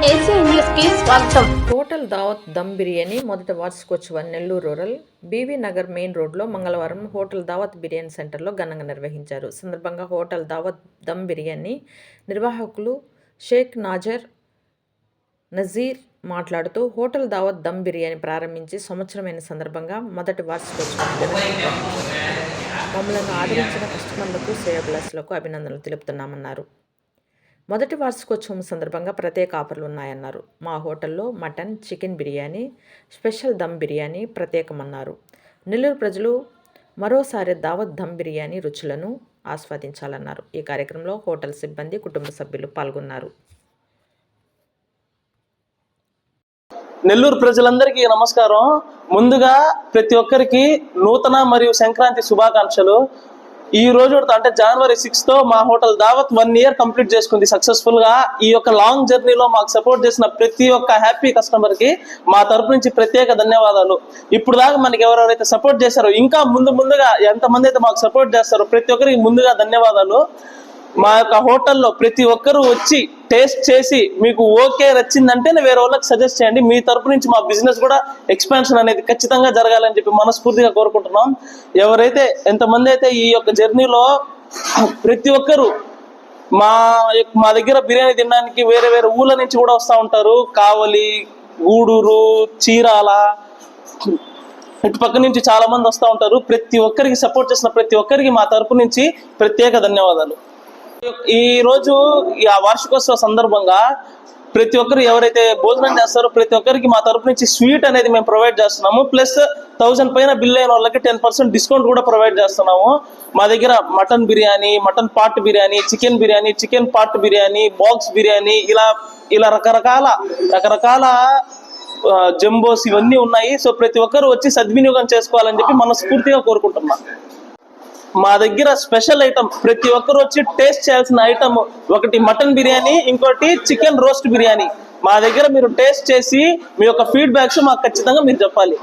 ACN news కి స్వాగతం. Hotel దావత్ దమ్ బిర్యానీ మొదటి వార్షికోత్సవం Nellore rural B V Nagar main రోడ్లో మంగళవారం హోటల్ దావత్ బిర్యానీ సెంటర్లో ఘనంగా నిర్వహించారు. సందర్భంగా హోటల్ దావత్ దమ్ బిర్యానీ నిర్వాహకులు షేక్ నజీర్ మాట్లాడుతూ హోటల్ దావత్ దమ్ బిర్యానీ ప్రారంభించి సంవత్సరమైన సందర్భంగా మొదటి వార్షికోత్సవం మమ్మల్ని ఆదరించిన కస్టమర్లకు శ్రేయోభిలాషులకు అభినందనలు తెలుపుతున్నామన్నారు. మొదటి వార్షికోత్సవం సందర్భంగా ప్రత్యేక ఆఫర్లు ఉన్నాయన్నారు. మా హోటల్లో mutton, chicken biryani, special dum biryani ప్రత్యేకమన్నారు. నెల్లూరు ప్రజలు మరోసారి దావత్ దమ్ బిర్యానీ రుచులను ఆస్వాదించాలన్నారు. ఈ కార్యక్రమంలో హోటల్ సిబ్బంది, కుటుంబ సభ్యులు పాల్గొన్నారు. నెల్లూరు ప్రజలందరికీ నమస్కారం. ముందుగా ప్రతి ఒక్కరికి నూతన మరియు సంక్రాంతి శుభాకాంక్షలు. ఈ రోజు అంటే జనవరి 6తో మా హోటల్ దావత్ 1 year కంప్లీట్ చేసుకుంది సక్సెస్ఫుల్ గా. ఈ యొక్క లాంగ్ జర్నీలో మాకు సపోర్ట్ చేసిన ప్రతి ఒక్క హ్యాపీ కస్టమర్ కి మా తరపు నుంచి ప్రత్యేక ధన్యవాదాలు. ఇప్పుడు దాకా మనకి ఎవరెవరైతే సపోర్ట్ చేశారో, ఇంకా ముందుగా ఎంతమంది అయితే మాకు సపోర్ట్ చేస్తారో ప్రతి ఒక్కరికి ముందుగా ధన్యవాదాలు. మా యొక్క హోటల్లో ప్రతి ఒక్కరూ వచ్చి టేస్ట్ చేసి మీకు ఓకే నచ్చిందంటే వేరే వాళ్ళకి సజెస్ట్ చేయండి. మీ తరపు నుంచి మా బిజినెస్ కూడా ఎక్స్పాన్షన్ అనేది ఖచ్చితంగా జరగాలని చెప్పి మనస్ఫూర్తిగా కోరుకుంటున్నాం. ఎవరైతే ఎంతమంది అయితే ఈ యొక్క జర్నీలో ప్రతి ఒక్కరు మా దగ్గర బిర్యానీ తినడానికి వేరే వేరే ఊళ్ళ నుంచి కూడా వస్తూ ఉంటారు. కావలి, గూడూరు, చీరాల, ఇటు పక్క నుంచి చాలా మంది వస్తూ ఉంటారు. ప్రతి ఒక్కరికి సపోర్ట్ చేసిన ప్రతి ఒక్కరికి మా తరపు నుంచి ప్రత్యేక ధన్యవాదాలు. ఈ రోజు ఆ వార్షికోత్సవ సందర్భంగా ప్రతి ఒక్కరు ఎవరైతే భోజనం చేస్తారో ప్రతి ఒక్కరికి మా తరపు నుంచి స్వీట్ అనేది మేము ప్రొవైడ్ చేస్తున్నాము. ప్లస్ 1000 పైన బిల్ అయిన వాళ్ళకి 10% డిస్కౌంట్ కూడా ప్రొవైడ్ చేస్తున్నాము. మా దగ్గర mutton biryani, mutton part biryani, chicken part biryani, box biryani, ఇలా రకరకాల జంబోస్ ఇవన్నీ ఉన్నాయి. సో ప్రతి ఒక్కరు వచ్చి సద్వినియోగం చేసుకోవాలని చెప్పి మనస్ఫూర్తిగా కోరుకుంటున్నాం. మా దగ్గర స్పెషల్ ఐటమ్ ప్రతి ఒక్కరు వచ్చి టేస్ట్ చేయాల్సిన ఐటమ్ ఒకటి మటన్ బిర్యానీ, ఇంకోటి చికెన్ రోస్ట్ బిర్యానీ. మా దగ్గర మీరు టేస్ట్ చేసి మీ యొక్క ఫీడ్బ్యాక్స్ మాకు ఖచ్చితంగా మీరు చెప్పాలి.